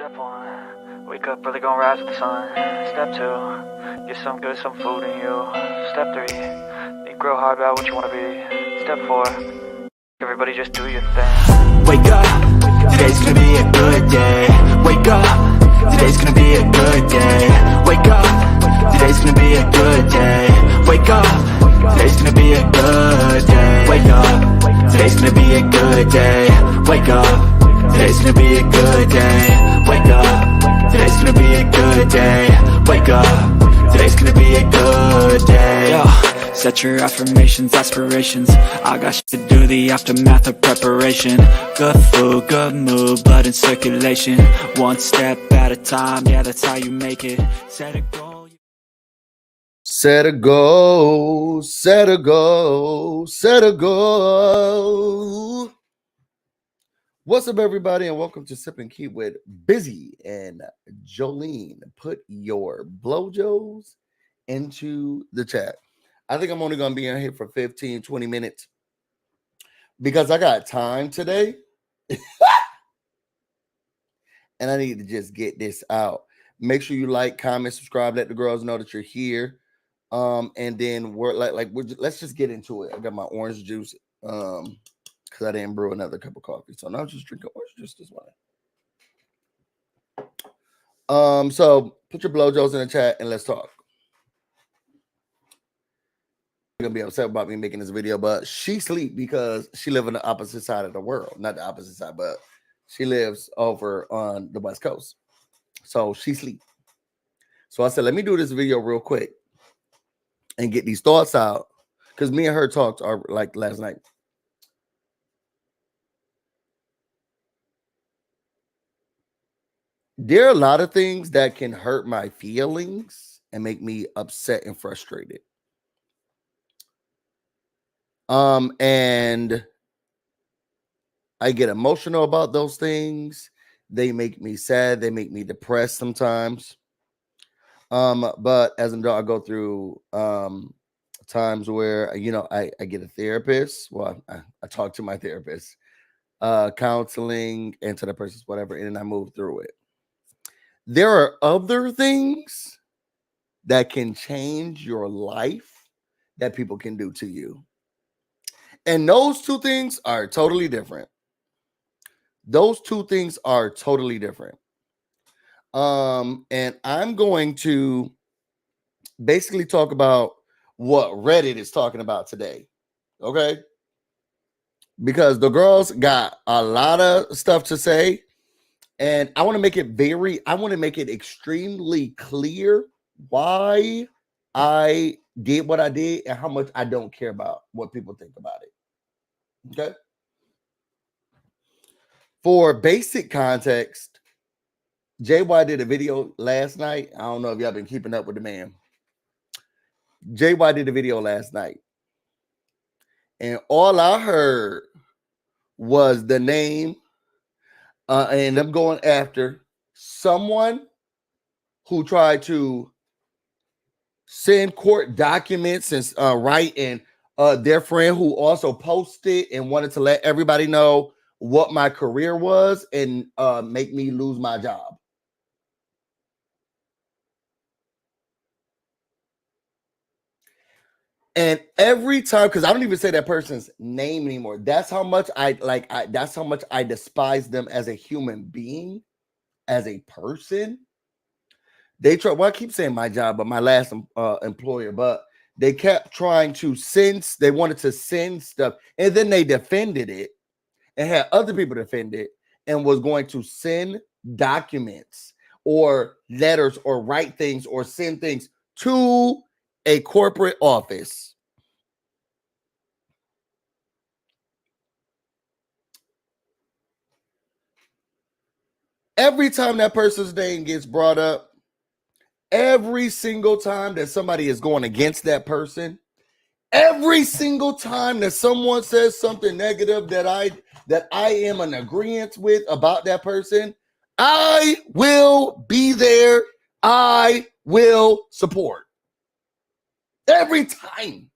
Step one, wake up early, gonna rise with the sun. Step two, get some good, some food in you. Step three, think real hard about what you wanna be. Step four, everybody just do your thing. Wake up, today's gonna be a good day. Wake up, today's gonna be a good day. Wake up, today's gonna be a good day. Wake up, today's gonna be a good day. Wake up, today's gonna be a good day. Wake up, today's gonna be a good day. Wake up, today's gonna be a good day. Wake up, today's gonna be a good day. Yo, set your affirmations, aspirations. I got shit to do, the aftermath of preparation. Good food, good mood, blood in circulation. One step at a time, yeah, that's how you make it. Set a goal. Set a goal, set a goal, set a goal. What's up, everybody, and welcome to Sip and Keep with Busy and Joleen. Put your blowjos into the chat. I think I'm only going to be in here for 15, 20 minutes because I got time today. And I need to just get this out. Make sure you like, comment, subscribe, let the girls know that you're here. And then let's just get into it. I got my orange juice because I didn't brew another cup of coffee, so now I'm just drinking orange juice this morning. So put your blowjos in the chat and let's talk. You're gonna be upset about me making this video, but she sleep because she lives on the opposite side of the world. Not the opposite side, but she lives over on the West Coast, so she sleep. So I said, let me do this video real quick and get these thoughts out, because me and her talked like last night. There are a lot of things that can hurt my feelings and make me upset and frustrated. And I get emotional about those things. They make me sad. They make me depressed sometimes. But as an adult, I go through times where, I get a therapist. Well, I talk to my therapist, counseling, and to the person's whatever, and then I move through it. There are other things that can change your life that people can do to you. And those two things are totally different. Those two things are totally different. And I'm going to basically talk about what Reddit is talking about today. Okay? Because the girls got a lot of stuff to say. And I want to make it extremely clear why I did what I did and how much I don't care about what people think about it. Okay? For basic context, JY did a video last night. I don't know if y'all been keeping up with the man. JY did a video last night. And all I heard was the name and them going after someone who tried to send court documents and write, and their friend who also posted and wanted to let everybody know what my career was and make me lose my job. And every time, because I don't even say that person's name anymore. That's how much that's how much I despise them as a human being, as a person. They try. Well, I keep saying my job, but my last employer. But they kept trying to send. They wanted to send stuff, and then they defended it, and had other people defend it, and was going to send documents or letters or write things or send things to a corporate office. Every time that person's name gets brought up, every single time that somebody is going against that person, every single time that someone says something negative that I am in agreement with about that person, I will be there. I will support. Every time.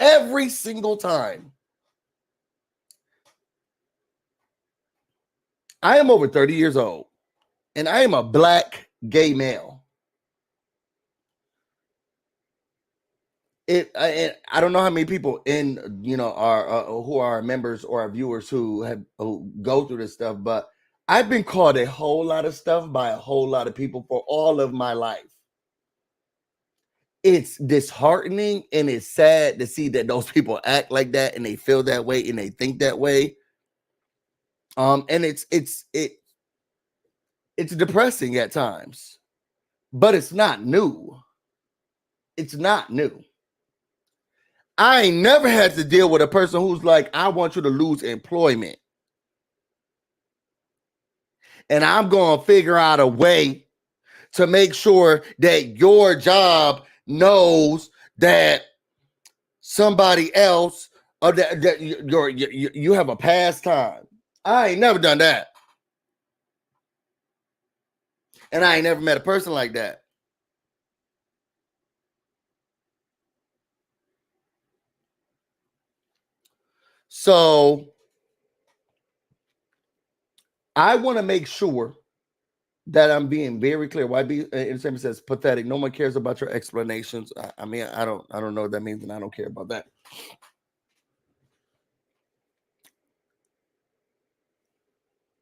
Every single time. I am over 30 years old, and I am a black gay male. I don't know how many people in are who are members or our viewers who go through this stuff, but I've been called a whole lot of stuff by a whole lot of people for all of my life. It's disheartening and it's sad to see that those people act like that and they feel that way and they think that way. And it's depressing at times, but it's not new. It's not new. I ain't never had to deal with a person who's like, I want you to lose employment. And I'm going to figure out a way to make sure that your job knows that somebody else or that you have a pastime. I ain't never done that. And I ain't never met a person like that. So I want to make sure that I'm being very clear. YB Entertainment says pathetic. No one cares about your explanations. I mean, I don't know what that means, and I don't care about that.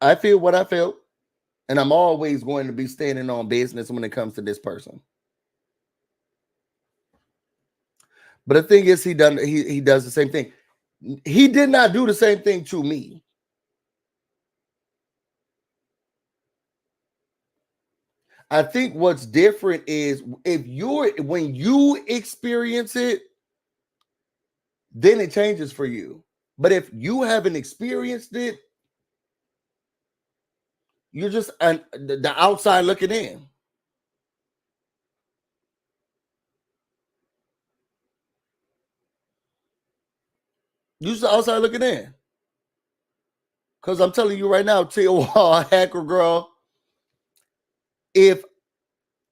I feel what I feel, and I'm always going to be standing on business when it comes to this person. But the thing is, he does the same thing. He did not do the same thing to me. I think what's different is when you experience it, then it changes for you. But if you haven't experienced it, you're just the outside looking in. You're just the outside looking in. Because I'm telling you right now, Tijuana Hacker Girl, if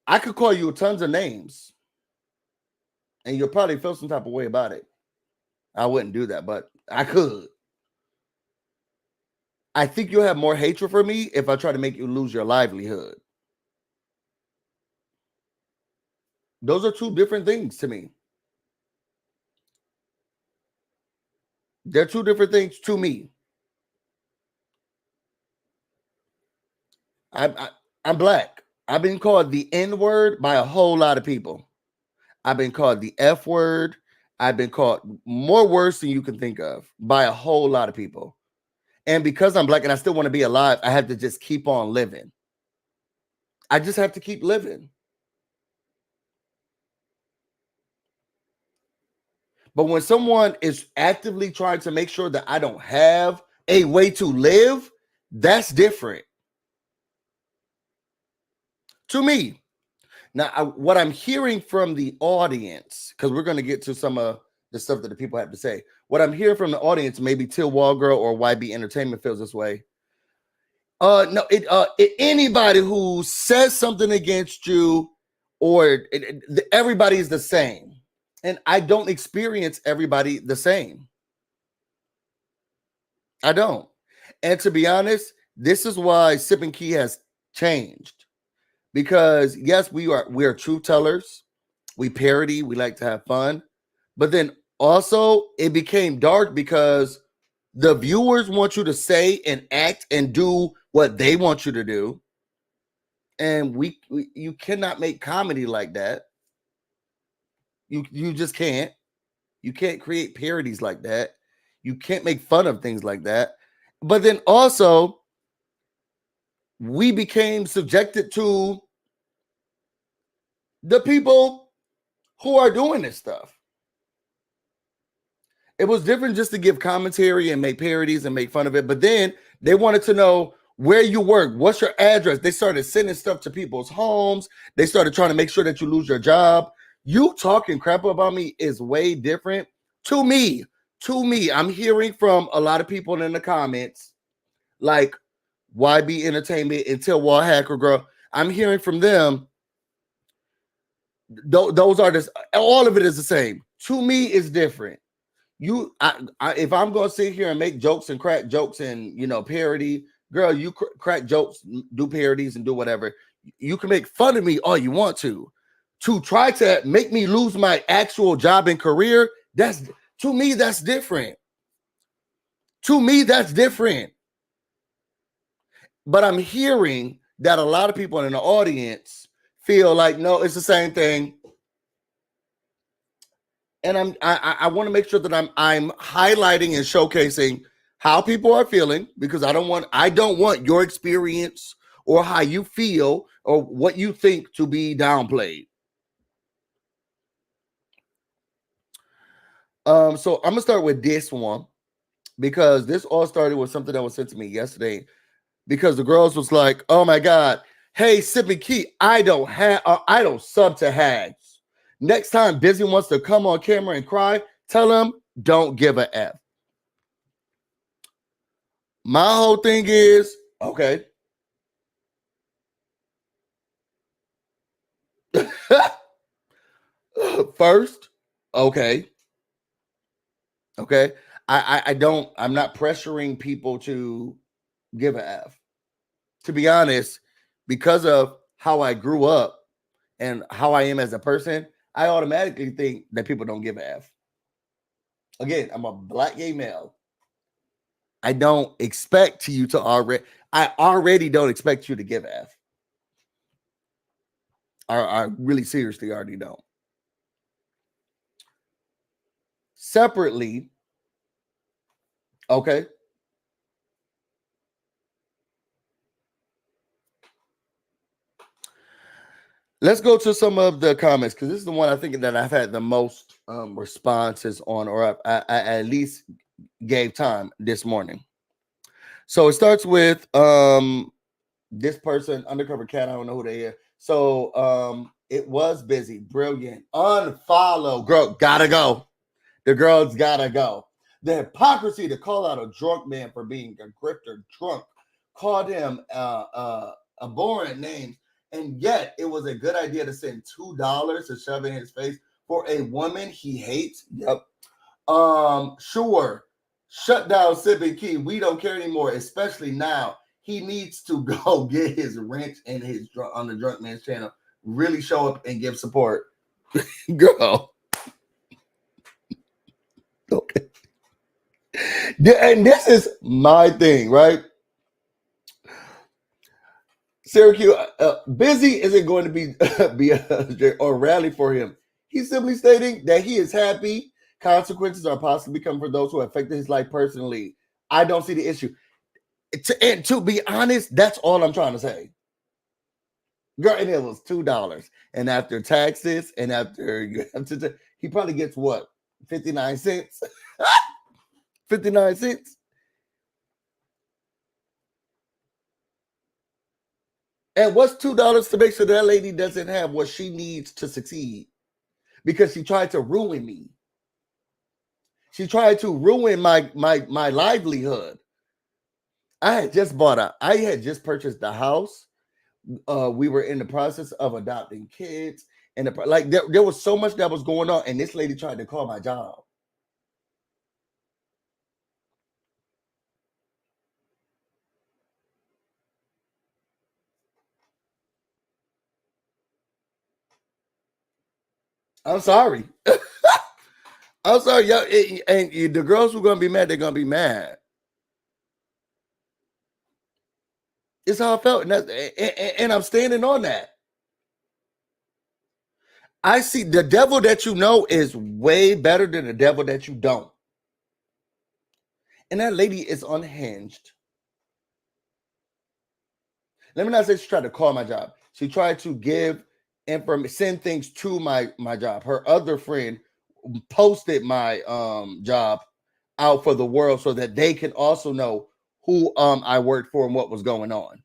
I could call you tons of names and you'll probably feel some type of way about it. I wouldn't do that, but I could. I think you'll have more hatred for me if I try to make you lose your livelihood. Those are two different things to me. They're two different things to me. I'm black. I've been called the N-word by a whole lot of people. I've been called the F word. I've been called more words than you can think of by a whole lot of people. And because I'm black and I still want to be alive, I have to just keep on living. I just have to keep living. But when someone is actively trying to make sure that I don't have a way to live, that's different. To me. Now, what I'm hearing from the audience, because we're going to get to some of the stuff that the people have to say. What I'm hearing from the audience, maybe Till Wall Girl or YB Entertainment feels this way. No, anybody who says something against you, or everybody is the same, and I don't experience everybody the same. I don't, and to be honest, this is why Sip and Key has changed. Because yes, we are truth tellers. We parody. We like to have fun. But then also it became dark because the viewers want you to say and act and do what they want you to do. And you cannot make comedy like that. You just can't. You can't create parodies like that. You can't make fun of things like that. But then also we became subjected to the people who are doing this stuff. It was different just to give commentary and make parodies and make fun of it. But then they wanted to know where you work. What's your address? They started sending stuff to people's homes. They started trying to make sure that you lose your job. You talking crap about me is way different to me. To me, I'm hearing from a lot of people in the comments, like YB Entertainment and Till Wall Hacker Girl. I'm hearing from them. Those are just, all of it is the same. To me, it's different. If I'm going to sit here and make jokes and crack jokes and parody, girl, you crack jokes, do parodies, and do whatever. You can make fun of me all you want to try to make me lose my actual job and career. That's, to me, that's different. To me, that's different. But I'm hearing that a lot of people in the audience feel like, no, it's the same thing. And I want to make sure that I'm highlighting and showcasing how people are feeling, because I don't want your experience or how you feel or what you think to be downplayed. So I'm gonna start with this one, because this all started with something that was sent to me yesterday, because the girls was like, oh my God, hey, Sippy Key, I don't sub to hags. Next time Busy wants to come on camera and cry, tell him don't give a F. My whole thing is, okay. First, okay. Okay. I'm not pressuring people to give a F. To be honest, because of how I grew up and how I am as a person, I automatically think that people don't give a F. Again, I'm a black gay male. I don't expect you to already don't expect you to give a F. I really seriously already don't. Separately, okay. Let's go to some of the comments, because this is the one I think that I've had the most responses on, or I at least gave time this morning. So it starts with this person, Undercover Cat. I don't know who they are. So it was busy, brilliant. Unfollow, girl, gotta go. The girls gotta go. The hypocrisy to call out a drunk man for being a grifter drunk, called him a boring name, and yet it was a good idea to send $2 to shove in his face for a woman he hates. Yep. Sure. Shut down Sippy Key. We don't care anymore, especially now. He needs to go get his wrench and his on the Drunk Man's channel. Really show up and give support. Girl. Okay. And this is my thing, right? Syracuse, busy isn't going to be a rally for him. He's simply stating that he is happy. Consequences are possibly coming for those who affected his life personally. I don't see the issue. And to be honest, that's all I'm trying to say. Girl, and it was $2. And after taxes, and after you have to, he probably gets what? 59 cents? 59 cents? And what's $2 to make sure that lady doesn't have what she needs to succeed? Because she tried to ruin me. She tried to ruin my livelihood. I had just purchased the house. We were in the process of adopting kids, and there was so much that was going on, and this lady tried to call my job. I'm sorry. I'm sorry, y'all. And the girls who are gonna be mad, they're gonna be mad. It's how I felt, and I'm standing on that. I see the devil that you know is way better than the devil that you don't. And that lady is unhinged. Let me not say she tried to call my job. She tried to send things to my job. Her other friend posted my job out for the world so that they can also know who I worked for and what was going on.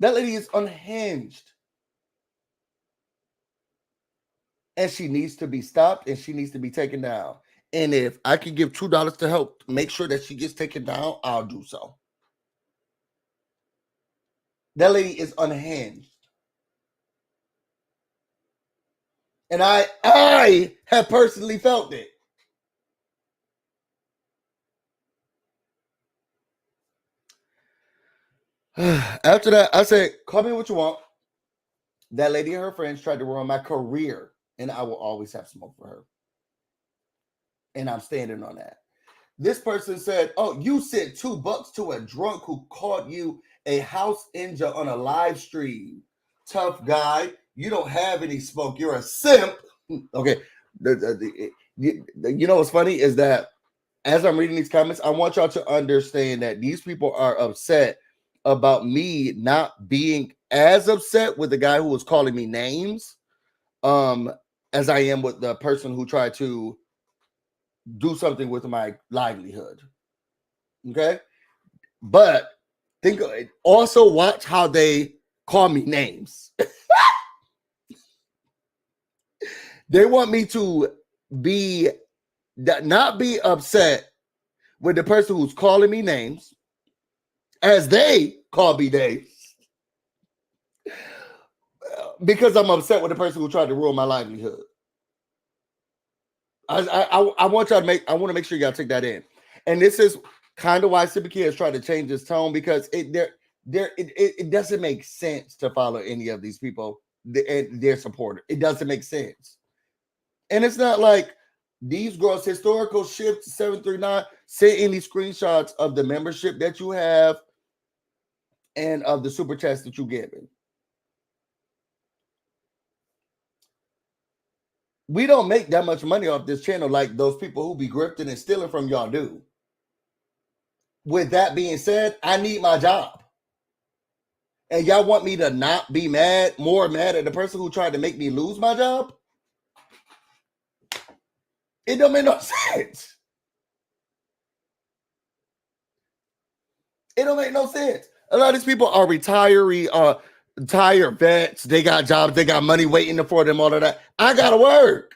That lady is unhinged. And she needs to be stopped, and she needs to be taken down. And if I can give $2 to help make sure that she gets taken down, I'll do so. That lady is unhinged. And I have personally felt it. After that, I said, call me what you want. That lady and her friends tried to ruin my career, and I will always have smoke for her. And I'm standing on that. This person said, oh, you sent $2 to a drunk who caught you a house ninja on a live stream. Tough guy. You don't have any smoke. You're a simp. Okay. You know what's funny is that as I'm reading these comments, I want y'all to understand that these people are upset about me not being as upset with the guy who was calling me names as I am with the person who tried to do something with my livelihood. Okay. But think also watch how they call me names. They want me to be not be upset with the person who's calling me names as they call me names because I'm upset with the person who tried to ruin my livelihood. I want y'all to I want to make sure y'all take that in. And this is kind of why Sippy has tried to change his tone because it doesn't make sense to follow any of these people and their supporter. It doesn't make sense. And it's not like these girls, historical shift 739, send any screenshots of the membership that you have and of the super chats that you given. We don't make that much money off this channel like those people who be grifting and stealing from y'all do. With that being said, I need my job. And y'all want me to not be mad, more mad at the person who tried to make me lose my job? It don't make no sense. It don't make no sense. A lot of these people are retired vets. They got jobs. They got money waiting for them, all of that. I got to work.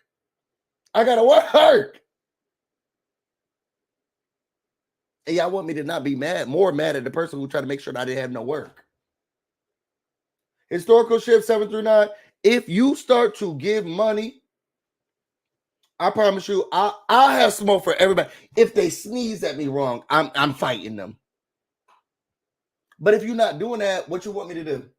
And y'all want me to not be mad, more mad at the person who tried to make sure that I didn't have no work. Historical shift 739. If you start to give money, I promise you, I'll have smoke for everybody. If they sneeze at me wrong, I'm fighting them. But if you're not doing that, what you want me to do?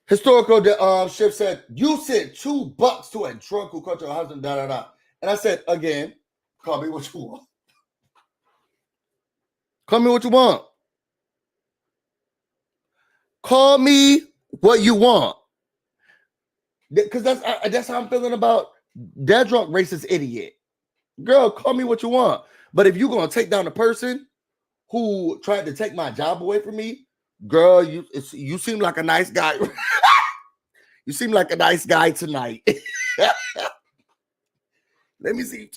Historical shift said, you sent $2 to a drunk who caught your husband, da da da. And I said, again, call me what you want. Call me what you want. Call me what you want. Because that's how I'm feeling about that drunk racist idiot. Girl, call me what you want. But if you're going to take down the person who tried to take my job away from me, girl, you seem like a nice guy. You seem like a nice guy tonight. Let me see.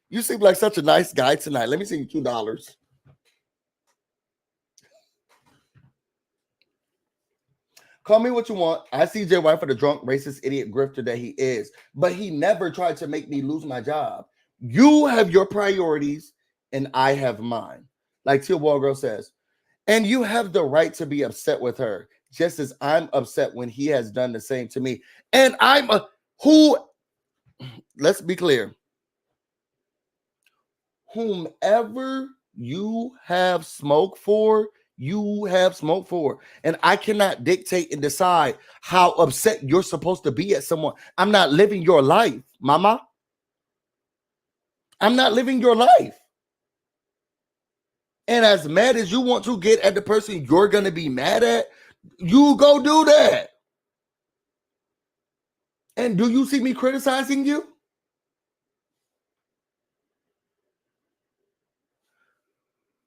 You seem like such a nice guy tonight. Let me see you $2. Call me what you want. I see Jay White for the drunk, racist, idiot grifter that he is. But he never tried to make me lose my job. You have your priorities and I have mine. Like Teal Wallgirl says. And you have the right to be upset with her, just as I'm upset when he has done the same to me. And let's be clear. Whomever you have smoke for, you have smoke for. And I cannot dictate and decide how upset you're supposed to be at someone. I'm not living your life, mama. I'm not living your life. And as mad as you want to get at the person you're going to be mad at, you go do that. And do you see me criticizing you?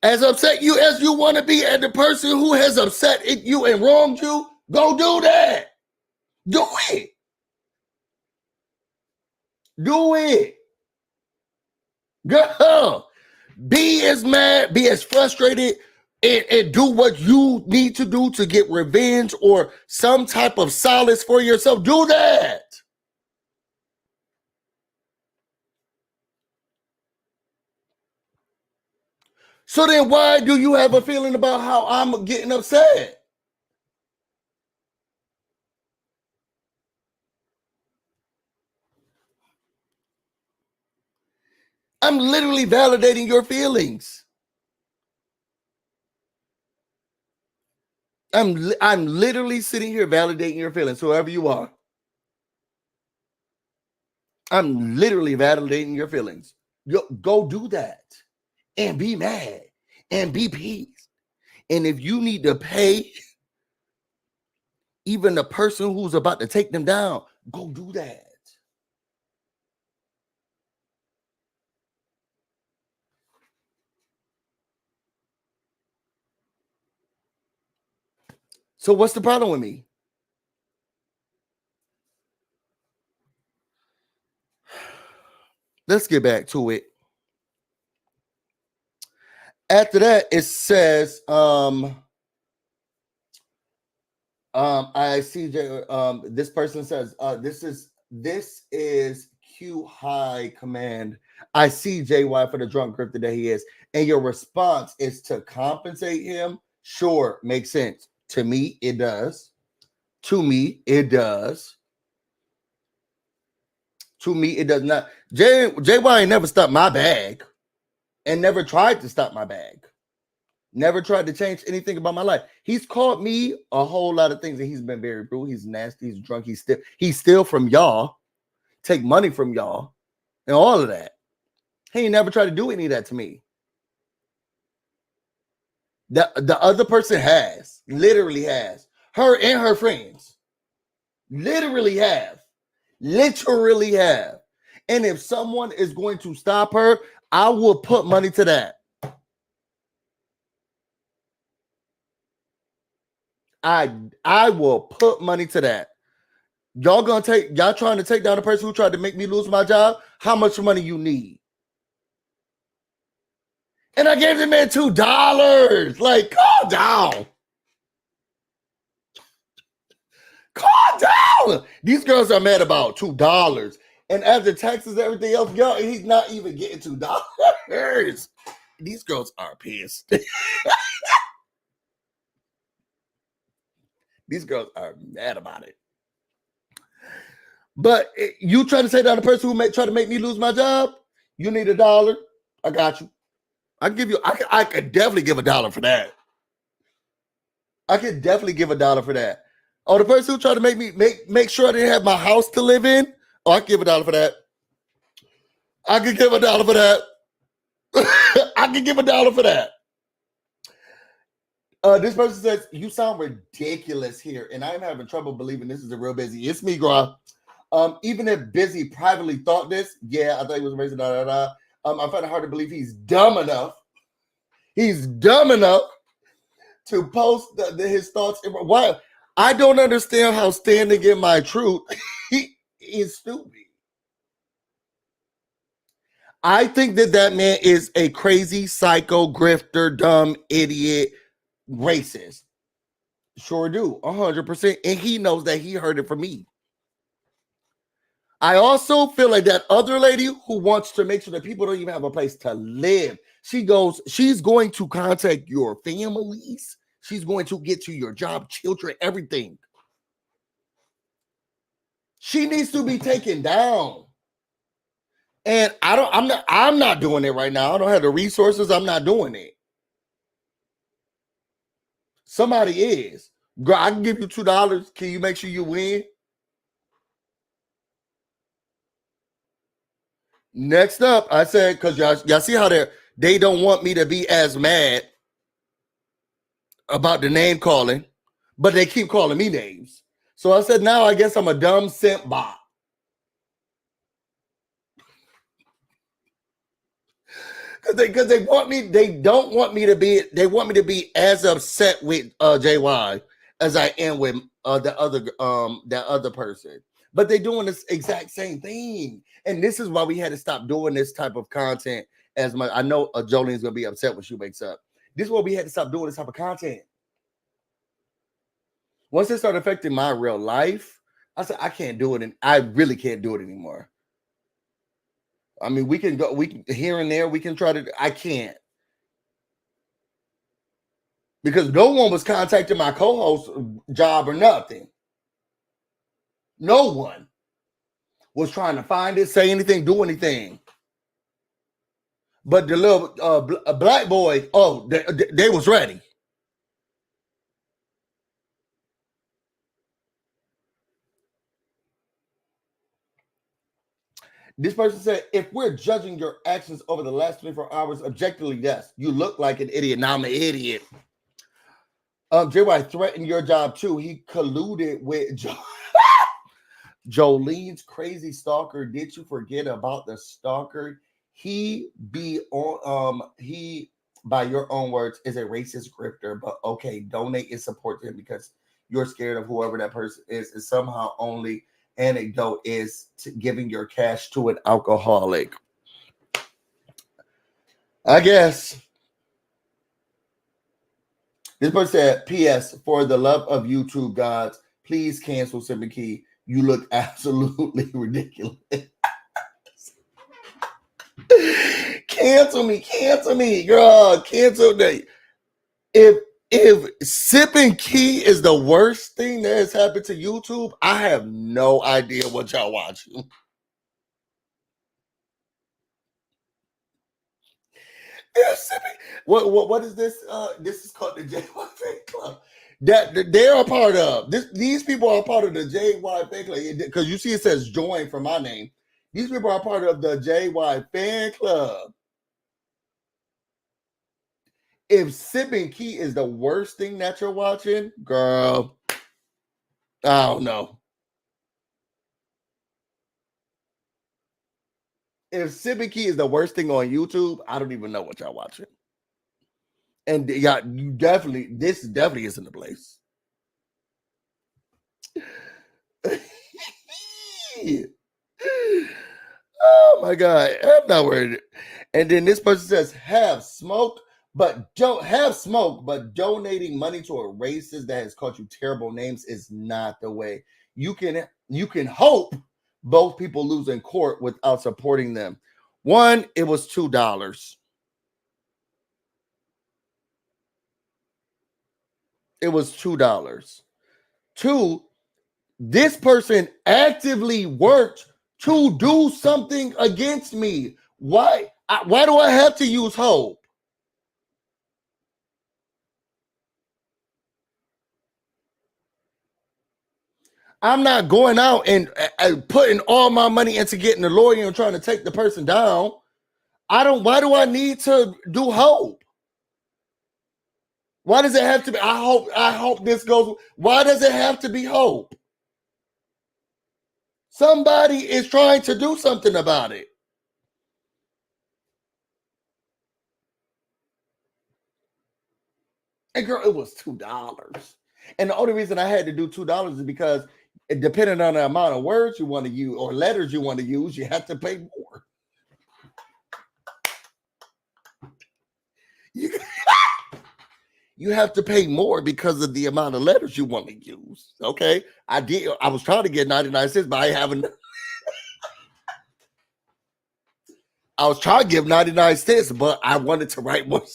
As upset you as you want to be at the person who has upset you and wronged you, go do that. Do it. Do it. Girl, be as mad, be as frustrated, and do what you need to do to get revenge or some type of solace for yourself. Do that. So then why do you have a feeling about how I'm getting upset? I'm literally validating your feelings. I'm literally sitting here validating your feelings, whoever you are. I'm literally validating your feelings. Go do that and be mad and be peeved. And if you need to pay even the person who's about to take them down, go do that. So what's the problem with me? Let's get back to it. After that, it says, I see this person says, this is Q high command. I see JY for the drunk grifter that he is. And your response is to compensate him. Sure, makes sense. To me, it does. To me, it does. To me, it does not. JY ain't never stopped my bag and never tried to stop my bag. Never tried to change anything about my life. He's called me a whole lot of things, and he's been very rude. He's nasty. He's drunk. He's steal from y'all, take money from y'all, and all of that. He ain't never tried to do any of that to me. The other person has, literally has. Her and her friends. Literally have. Literally have. And if someone is going to stop her, I will put money to that. I will put money to that. Y'all trying to take down the person who tried to make me lose my job? How much money you need? And I gave the man $2. Like, calm down. Calm down. These girls are mad about $2. And after taxes, everything else, y'all, he's not even getting $2. These girls are pissed. These girls are mad about it. But you try to say down the person who try to make me lose my job, you need $1. I got you. I could definitely give $1 for that. I could definitely give $1 for that. Oh, the person who tried to make me make sure I didn't have my house to live in. Oh, I could give $1 for that. I could give $1 for that. I could give $1 for that. This person says, you sound ridiculous here, and I'm having trouble believing this is a real busy. It's me, Gra. Even if Busy privately thought this, yeah, I thought he was amazing, I find it hard to believe he's dumb enough. He's dumb enough to post his thoughts. Why? I don't understand how standing in my truth is stupid. I think that man is a crazy, psycho, grifter, dumb, idiot, racist. Sure do, 100%. And he knows that he heard it from me. I also feel like that other lady who wants to make sure that people don't even have a place to live. She's going to contact your families. She's going to get to your job, children, everything. She needs to be taken down. And I'm not doing it right now. I don't have the resources. I'm not doing it. Somebody is. Girl, I can give you $2. Can you make sure you win? Next up, I said, because y'all see how they don't want me to be as mad about the name calling, but they keep calling me names. So I said, now I guess I'm a dumb simp bot. Because they want me, they don't want me to be, they want me to be as upset with JY as I am with that other person. But they're doing this exact same thing. And this is why we had to stop doing this type of content as much. I know Joleen's gonna be upset when she wakes up. This is why we had to stop doing this type of content. Once it started affecting my real life, I said, I can't do it. And I really can't do it anymore. I mean, we can go, here and there, we can try to, I can't. Because no one was contacting my co-host job or nothing. No one was trying to find it, say anything, do anything. But the little black boy, oh, they was ready. This person said, if we're judging your actions over the last 24 hours, objectively, yes, you look like an idiot. Now I'm an idiot. JY threatened your job too. He colluded with Jolene's crazy stalker. Did you forget about the stalker? He be on he, by your own words, is a racist grifter, but okay, donate and support him because you're scared of whoever that person is, and somehow only anecdote is giving your cash to an alcoholic. I guess. This person said, P.S. For the love of YouTube gods, please cancel Simon Key. You look absolutely ridiculous. Cancel me, girl. Cancel me. If sipping key is the worst thing that has happened to YouTube, I have no idea what y'all watching. What is this? This is called the JY Fan Club. That they are part of. These people are part of the JY Fan Club because you see it says join for my name. These people are part of the JY Fan Club. If sipping key is the worst thing that you're watching, girl, I don't know. If sipping key is the worst thing on YouTube, I don't even know what y'all watching. And yeah, this definitely isn't the place. Oh my God, I'm not worried. And then this person says, have smoke, but donating money to a racist that has called you terrible names is not the way. You can hope both people lose in court without supporting them. One, it was $2. It was $2. Two, this person actively worked to do something against me. Why do I have to use hope? I'm not going out and putting all my money into getting a lawyer and trying to take the person down. Why do I need to do hope? Why does it have to be? I hope this goes. Why does it have to be hope? Somebody is trying to do something about it. And girl, it was $2. And the only reason I had to do $2 is because depending on the amount of words you want to use or letters you want to use, you have to pay more. You have to pay more because of the amount of letters you want to use. Okay. I was trying to get 99 cents, but I haven't. I was trying to give 99 cents, but I wanted to write more.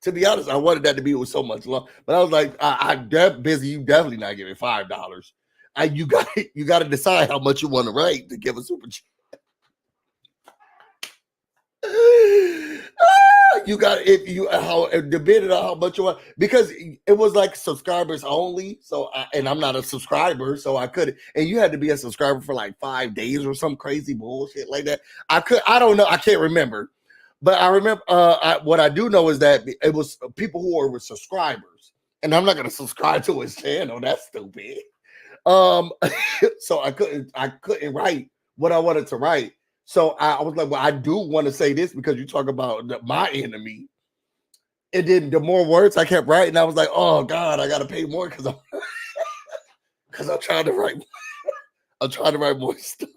To be honest, I wanted that to be with so much love. But I was like, I'm busy. You definitely not giving $5. You got to decide how much you want to write to give a super chat. You got depending on how much you want, because it was like subscribers only. So and I'm not a subscriber, so I couldn't. And you had to be a subscriber for like 5 days or some crazy bullshit like that. I don't know. I can't remember, but I remember. What I do know is that it was people who were subscribers, and I'm not going to subscribe to his channel. That's stupid. So I couldn't write what I wanted to write. So I was like, well, I do want to say this because you talk about my enemy. And then the more words I kept writing, I was like, oh God, I got to pay more because I'm trying to write. I'm trying to write more stuff.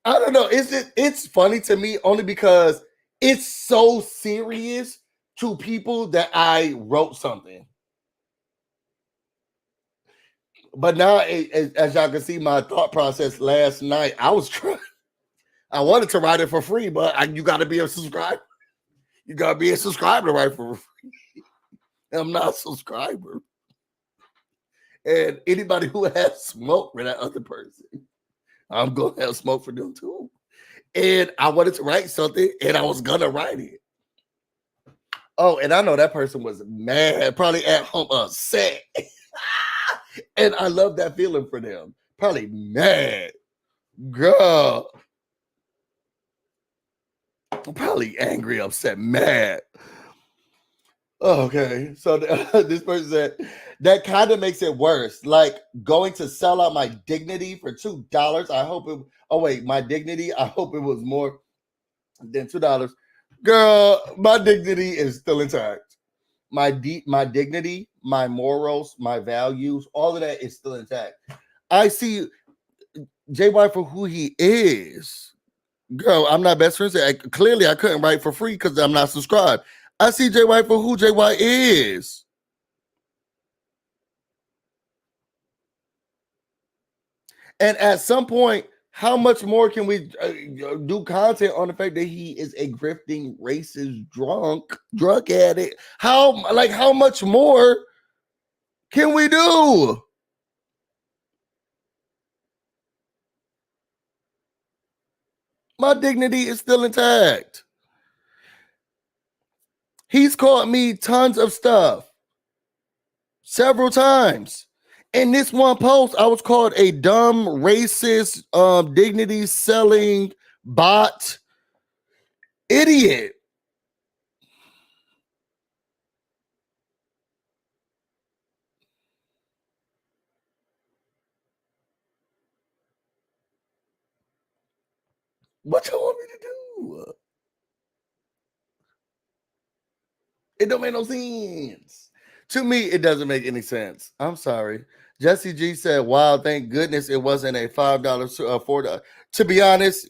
I don't know. It's funny to me only because it's so serious to people that I wrote something. But now, as y'all can see, my thought process last night, I wanted to write it for free, but you got to be a subscriber. You got to be a subscriber to write for free. I'm not a subscriber. And anybody who has smoke for that other person, I'm going to have smoke for them too. And I wanted to write something, and I was gonna write it. Oh, and I know that person was mad, probably at home upset. And I love that feeling for them. Probably mad. Girl. Probably angry, upset, mad. Okay. So this person said that kind of makes it worse. Like going to sell out my dignity for $2. I hope it my dignity. I hope it was more than $2. Girl, my dignity is still intact. My dignity, my morals, my values, all of that is still intact. I see JY for who he is. Girl, I'm not best friends. Clearly, I couldn't write for free because I'm not subscribed. I see JY for who JY is. And at some point, how much more can we do content on the fact that he is a grifting, racist, drug addict? How much more can we do? My dignity is still intact. He's called me tons of stuff several times. In this one post, I was called a dumb, racist, dignity selling bot idiot. What you want me to do? It don't make no sense. To me, it doesn't make any sense. I'm sorry. Jesse G said, wow, thank goodness it wasn't a $5 to $4. To be honest,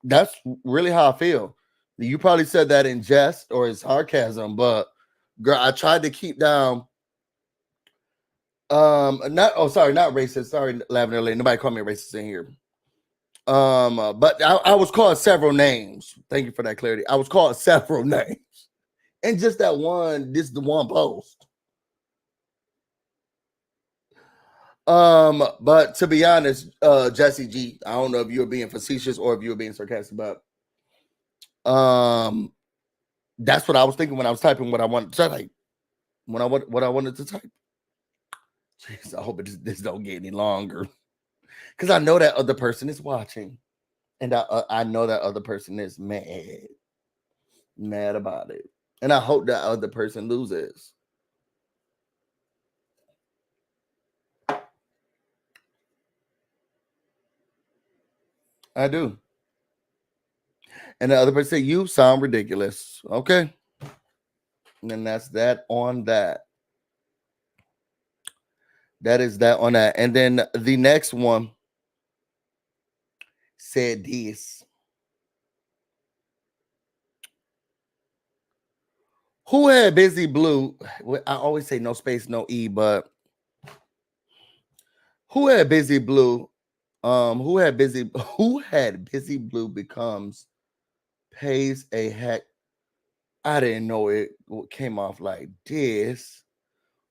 that's really how I feel. You probably said that in jest or as sarcasm, but girl, I tried to keep down not racist. Sorry, Lavender Lane. Nobody called me a racist in here. But I was called several names. Thank you for that clarity. I was called several names. And just that one, this is the one post. But to be honest, Jesse G, I don't know if you were being facetious or if you were being sarcastic, but that's what I was thinking when I was typing what I wanted to type. What I wanted to type. Jeez, I hope this don't get any longer. Because I know that other person is watching. And I know that other person is mad about it. And I hope that other person loses. I do. And the other person said, you sound ridiculous. Okay. And then that's that on that. That is that on that. And then the next one said this. Who had Busy Blue? I always say no space, no E, but who had Busy Blue? Who had Busy Blue becomes pays a heck. I didn't know it came off like this.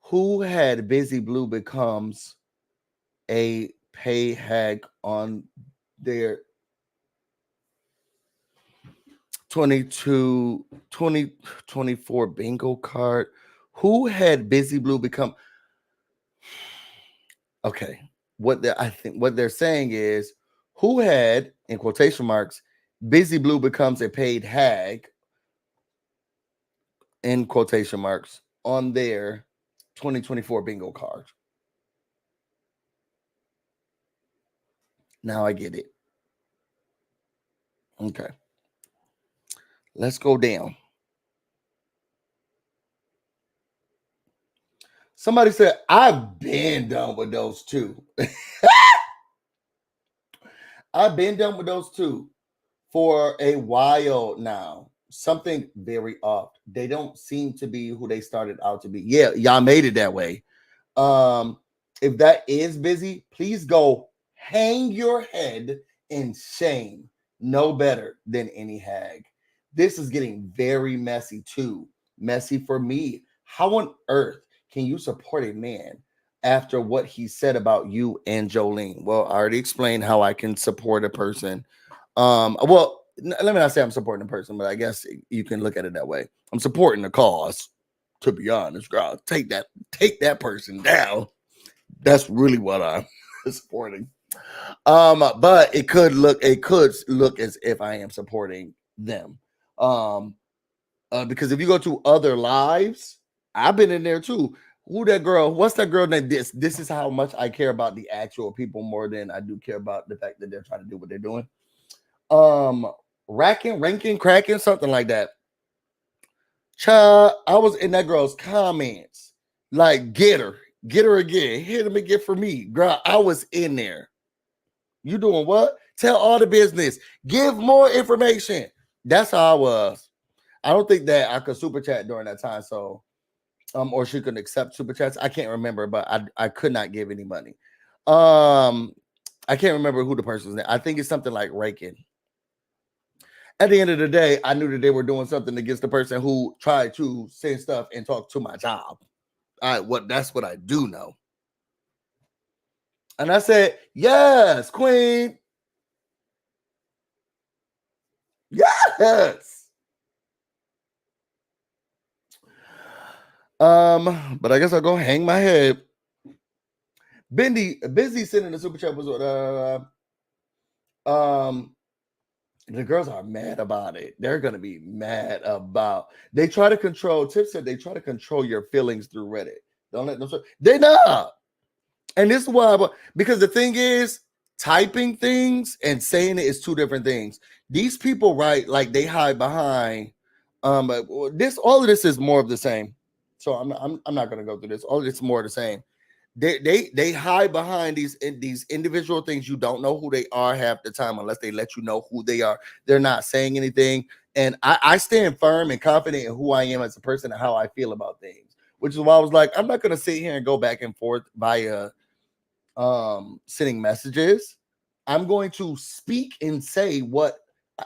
Who had Busy Blue becomes a pay hack on their 2024 bingo card? Who had Busy Blue become? Okay, I think what they're saying is who had, in quotation marks, Busy Blue becomes a paid hag, in quotation marks, on their 2024 bingo card. Now I get it. Okay. Let's go down. Somebody said, I've been done with those two. I've been done with those two for a while now. Something very off. They don't seem to be who they started out to be. Yeah, y'all made it that way. If that is busy, please go hang your head in shame. No better than any hag. This is getting very messy too. Messy for me. How on earth can you support a man after what he said about you and Joleen? Well, I already explained how I can support a person Well, let me not say I'm supporting a person, but I guess you can look at it that way. I'm supporting the cause. To be honest, girl, take that person down. That's really what I'm supporting. But it could look as if I am supporting them. Because if you go to other lives, I've been in there too. Who that girl? What's that girl named This is how much I care about the actual people more than I do care about the fact that they're trying to do what they're doing. Ranking, cracking, something like that. Child, I was in that girl's comments. Like, get her again, hit him again for me. Girl, I was in there. You doing what? Tell all the business. Give more information. That's how I was. I don't think that I could super chat during that time. So, or she could accept super chats. I can't remember, but I could not give any money. I can't remember who the person's name. I think it's something like Rakin. At the end of the day, I knew that they were doing something against the person who tried to say stuff and talk to my job. That's what I do know. And I said, yes, queen. Yes. But I guess I'll go hang my head. Busy sending the super chat was the girls are mad about it. They're gonna be mad about. They try to control. Tip said they try to control your feelings through Reddit. Don't let them. They not. And this is why, because the thing is, typing things and saying it is two different things. These people write like they hide behind. All of this is more of the same. So I'm not gonna go through this. All of this is more of the same. They hide behind these individual things. You don't know who they are half the time unless they let you know who they are. They're not saying anything. And I stand firm and confident in who I am as a person and how I feel about things, which is why I was like, I'm not going to sit here and go back and forth via sending messages. I'm going to speak and say what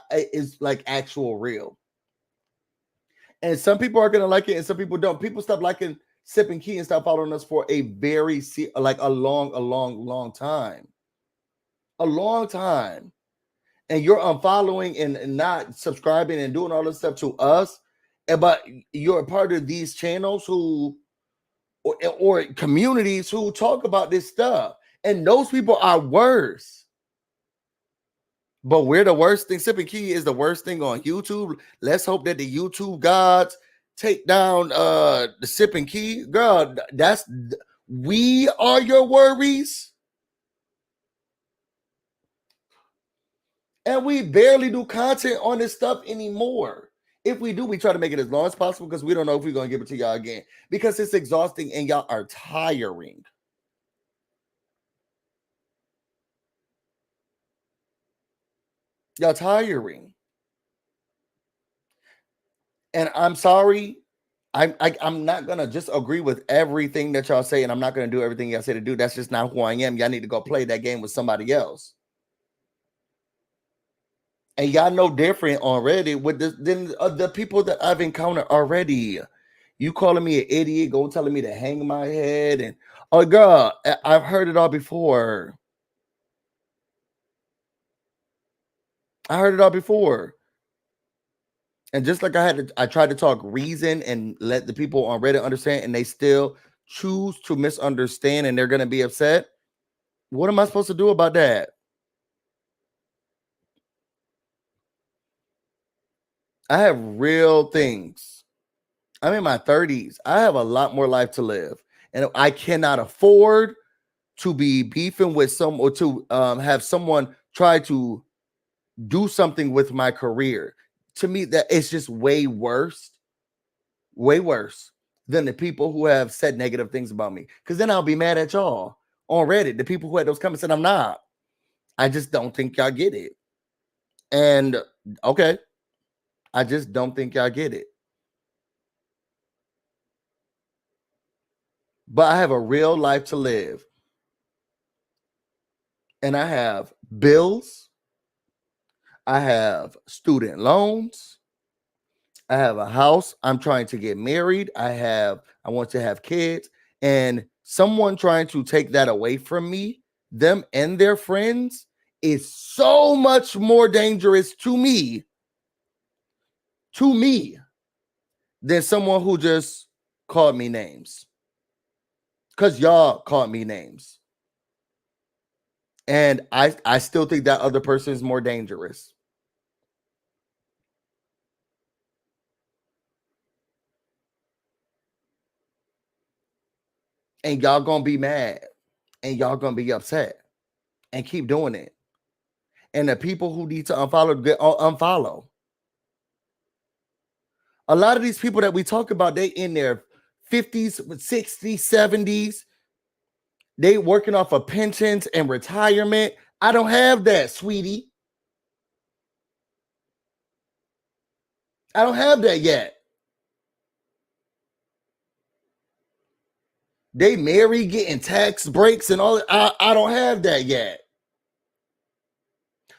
is like actual real. And some people are going to like it and some people don't. People stop liking Sipping Key and stop following us for a very a long time. A long time. And you're unfollowing and not subscribing and doing all this stuff to us. But you're a part of these channels who or communities who talk about this stuff. And those people are worse. But we're the worst thing. Sipping Key is the worst thing on YouTube. Let's hope that the YouTube gods take down the Sipping Key. Girl, we are your worries. And we barely do content on this stuff anymore. If we do, we try to make it as long as possible because we don't know if we're going to give it to y'all again. Because it's exhausting and y'all are tiring. Y'all tiring. And I'm sorry. I'm not gonna just agree with everything that y'all say, and I'm not gonna do everything y'all say to do. That's just not who I am. Y'all need to go play that game with somebody else. And y'all know different already with this than the people that I've encountered already. You calling me an idiot, go telling me to hang my head, and oh girl, I've heard it all before. I heard it all before. And just like I tried to talk reason and let the people on Reddit understand, and they still choose to misunderstand and they're going to be upset. What am I supposed to do about that? I have real things. I'm in my 30s. I have a lot more life to live. And I cannot afford to be beefing with some or to have someone try to do something with my career. To me, that it's just way worse than the people who have said negative things about me. Because then I'll be mad at y'all on Reddit. The people who had those comments, and I'm not. I just don't think y'all get it. And okay, I just don't think y'all get it. But I have a real life to live. And I have bills. I have student loans. I have a house. I'm trying to get married. I want to have kids. And someone trying to take that away from me, them and their friends, is so much more dangerous to me than someone who just called me names. Because y'all called me names. And I still think that other person is more dangerous. And y'all gonna be mad. And y'all gonna be upset. And keep doing it. And the people who need to unfollow, get unfollow. A lot of these people that we talk about, they in their 50s, 60s, 70s. They working off of pensions and retirement. I don't have that, sweetie. I don't have that yet. They married, getting tax breaks and all. I don't have that yet.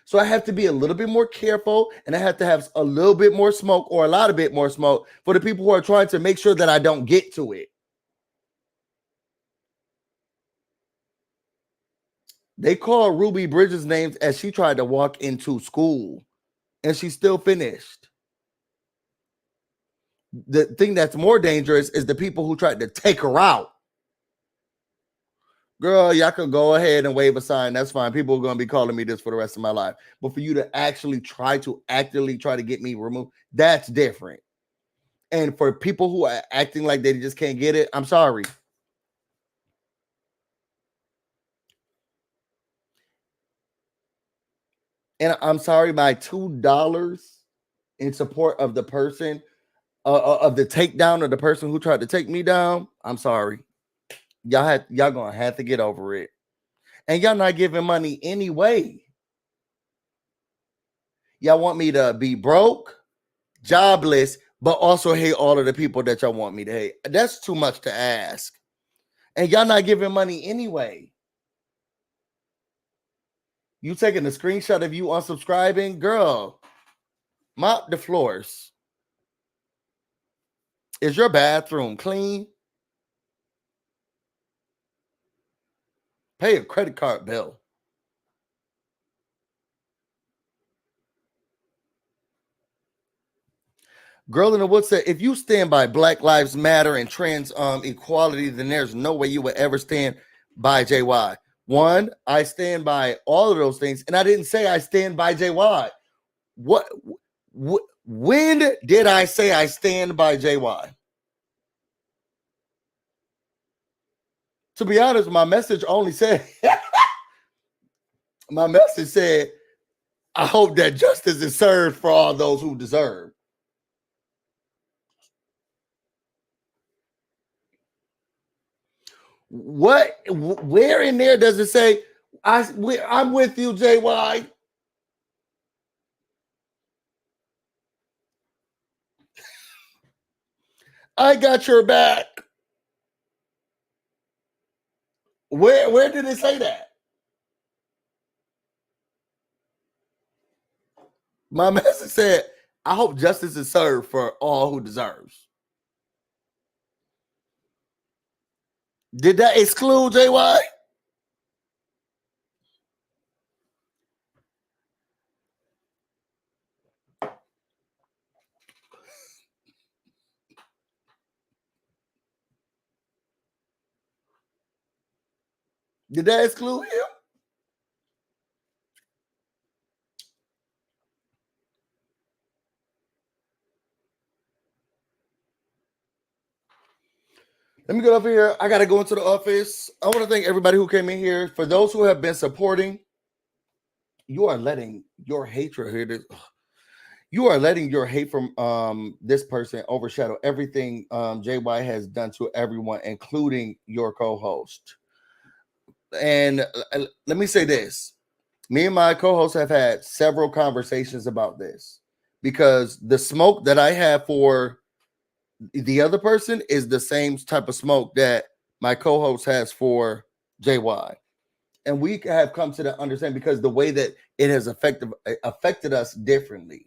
So I have to be a little bit more careful, and I have to have a little bit more smoke or a lot of bit more smoke for the people who are trying to make sure that I don't get to it. They call Ruby Bridges names as she tried to walk into school, and she still finished. The thing that's more dangerous is the people who tried to take her out. Girl, y'all can go ahead and wave a sign. That's fine. People are going to be calling me this for the rest of my life. But for you to actually actively try to get me removed, that's different. And for people who are acting like they just can't get it, I'm sorry. And I'm sorry, my $2 in support of the person, of the takedown of the person who tried to take me down. I'm sorry. Y'all gonna have to get over it. And y'all not giving money anyway. Y'all want me to be broke, jobless, but also hate all of the people that y'all want me to hate. That's too much to ask. And y'all not giving money anyway. You taking a screenshot of you unsubscribing? Girl, mop the floors. Is your bathroom clean? Pay a credit card bill. Girl in the Woods said, if you stand by Black Lives Matter and trans equality, then there's no way you would ever stand by JY. One, I stand by all of those things, and I didn't say I stand by JY. When did I say I stand by JY? To be honest, my message only said, my message said, I hope that justice is served for all those who deserve. Where in there does it say, I'm with you, JY? I got your back. Where did it say that? My message said, I hope justice is served for all who deserves. Did that exclude JY? Did that exclude him? Let me get over here. I got to go into the office. I want to thank everybody who came in here. For those who have been supporting, you are letting your hatred here. You are letting your hate from this person overshadow everything JY has done to everyone, including your co-host. And let me say this. Me and my co-hosts have had several conversations about this because the smoke that I have for the other person is the same type of smoke that my co-host has for JY. And we have come to the understanding because the way that it has affected us differently.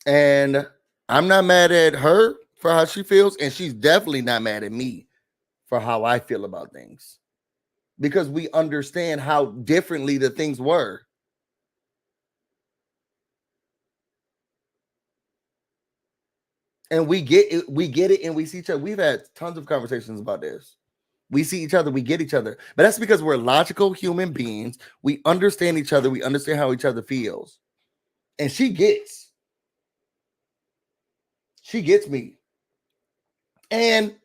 And I'm not mad at her for how she feels, and she's definitely not mad at me for how I feel about things, because we understand how differently the things were. And we get it, and we see each other. We've had tons of conversations about this. We see each other, we get each other. But that's because we're logical human beings. We understand each other, we understand how each other feels. And she gets me. And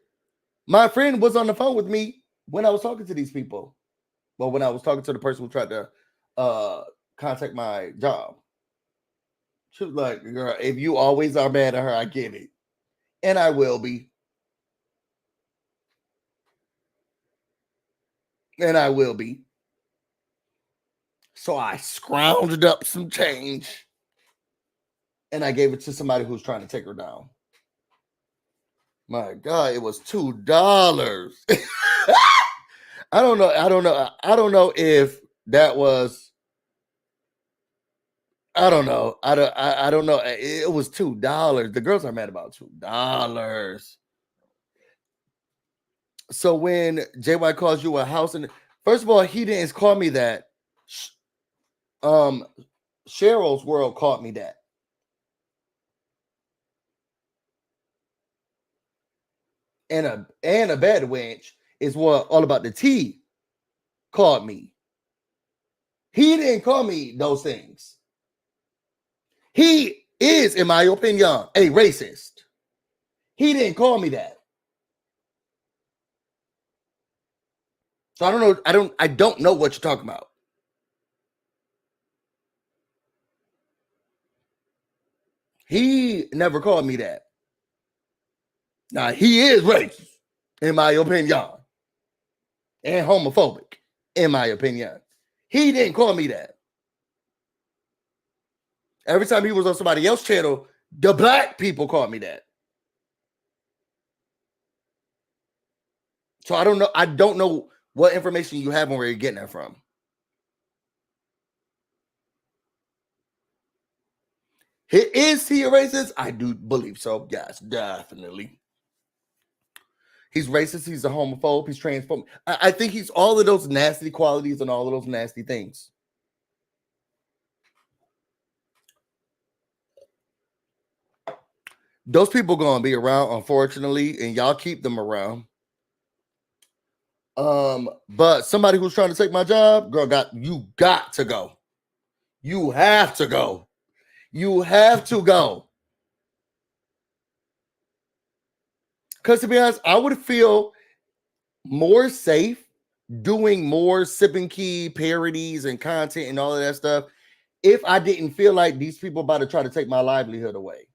my friend was on the phone with me when I was talking to these people. Well, when I was talking to the person who tried to contact my job. She was like, girl, if you always are mad at her, I get it. And I will be. And I will be. So I scrounged up some change and I gave it to somebody who's trying to take her down. My God, it was $2. I don't know if that was. I don't know. I don't know. It was $2. The girls are mad about $2. So when JY calls you a house, and first of all, he didn't call me that. Cheryl's World called me that. And a bad wench is what All About the Tea called me. He didn't call me those things. He is, in my opinion, a racist. He didn't call me that. So I don't know. I don't know what you're talking about. He never called me that. Now he is racist, in my opinion, and homophobic, in my opinion. He didn't call me that. Every time he was on somebody else's channel, the black people called me that. So I don't know. I don't know what information you have on where you're getting that from. Is he a racist? I do believe so. Yes, definitely. He's racist. He's a homophobe. He's transphobic. I think he's all of those nasty qualities and all of those nasty things. Those people gonna be around, unfortunately, and y'all keep them around. But somebody who's trying to take my job, girl, you got to go. You have to go. You have to go. Because to be honest, I would feel more safe doing more sipping key parodies and content and all of that stuff if I didn't feel like these people about to try to take my livelihood away.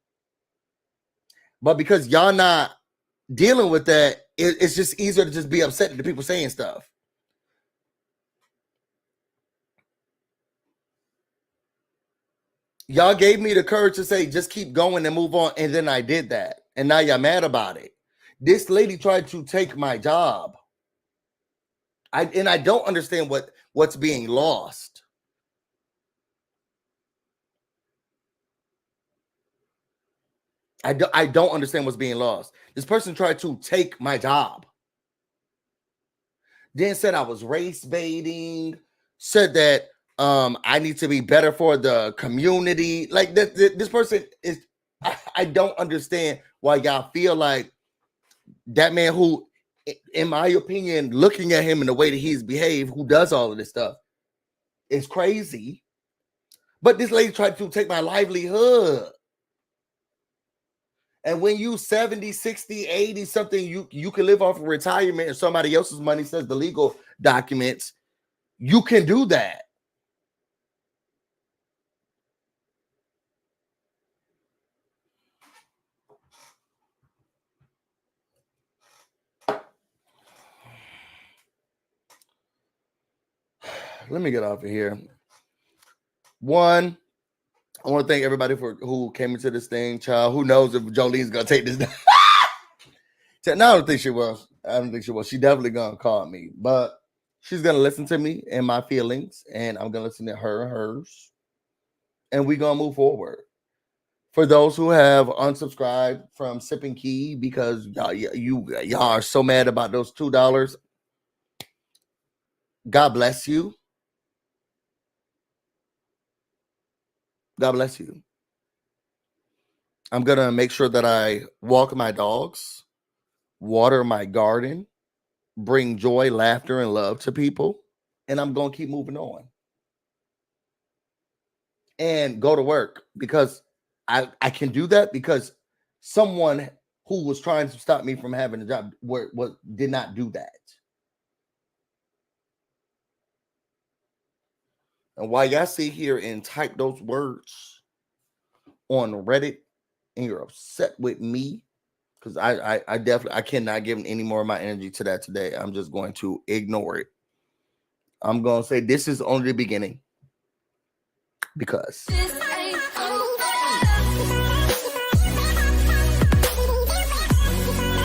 But because y'all not dealing with that, it's just easier to just be upset at the people saying stuff. Y'all gave me the courage to say, just keep going and move on. And then I did that. And now y'all mad about it. This lady tried to take my job. I don't understand what's being lost. I don't understand what's being lost. This person tried to take my job. Then said I was race baiting. Said that I need to be better for the community. Like this person is. I don't understand why y'all feel like that man who, in my opinion, looking at him in the way that he's behaved, who does all of this stuff, is crazy. But this lady tried to take my livelihood. And when you 70, 60, 80 something, you can live off of retirement and somebody else's money, says the legal documents, you can do that. Let me get off of here. One, I want to thank everybody who came into this thing, child. Who knows if Joleen's gonna take this down? No, I don't think she was. She definitely gonna call me, but she's gonna listen to me and my feelings, and I'm gonna listen to her and hers, and we gonna move forward. For those who have unsubscribed from Sipping Key because y'all are so mad about those $2, God bless you. God bless you. I'm going to make sure that I walk my dogs, water my garden, bring joy, laughter, and love to people. And I'm going to keep moving on and go to work because I can do that because someone who was trying to stop me from having a job did not do that. And while y'all sit here and type those words on Reddit and you're upset with me, because I definitely I cannot give any more of my energy to that today. I'm just going to ignore it. I'm going to say this is only the beginning because